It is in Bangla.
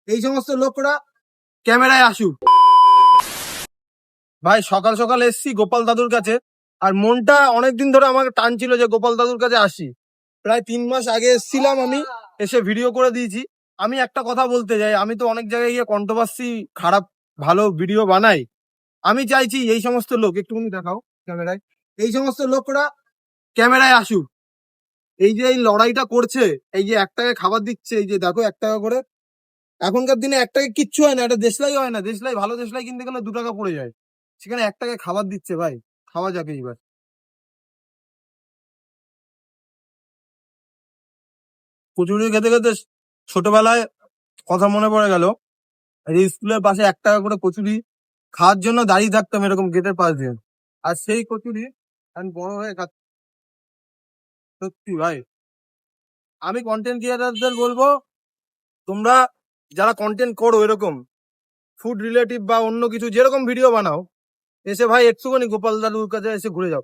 এই সমস্ত লোকরা ক্যামেরায় আসুক। ভাই সকাল সকাল এসছি গোপাল দাদুর কাছে, আর মনটা অনেকদিন ধরে আমাকে টানছিল যে গোপাল দাদুর কাছে আসি। প্রায় 3 মাস আগে এসছিলাম, আমি এসে ভিডিও করে দিয়েছি। আমি একটা কথা বলতে চাই, আমি তো অনেক জায়গায় গিয়ে কন্ট্রোভার্সি খারাপ ভালো ভিডিও বানাই। আমি চাইছি এই সমস্ত লোক, একটুখানি দেখাও ক্যামেরায়, এই সমস্ত লোকরা ক্যামেরায় আসুক। এই যে এই লড়াইটা করছে, এই যে 1 টাকায় খাবার দিচ্ছে, এই যে দেখো 1 টাকা করে। এখনকার দিনে 1 টাকায় কিচ্ছু হয় না, এটা দেশলাই হয় না। দেশলাই, ভালো দেশলাই কিনতে গেলে 2 টাকা পড়ে যায়, সেখানে 1 টাকায় খাবার দিচ্ছে। ভাই খাওয়া যাবে এইবার। কচুরি খেতে খেতে ছোটবেলায় কথা মনে পড়ে গেল। এই স্কুলের পাশে 1 টাকা করে কচুরি খাওয়ার জন্য দাঁড়িয়ে থাকতাম এরকম গেটের পাশ দিয়ে, আর সেই কচুরি আমি বড় হয়ে খাচ্ছি। সত্যি ভাই, আমি কন্টেন্ট ক্রিয়েটারদের বলবো, তোমরা যারা কন্টেন্ট করো এরকম ফুড রিলেটিভ বা অন্য কিছু যেরকম ভিডিও বানাও, এসে ভাই একটুখানি গোপাল দাদুর কাছে এসে ঘুরে যাও।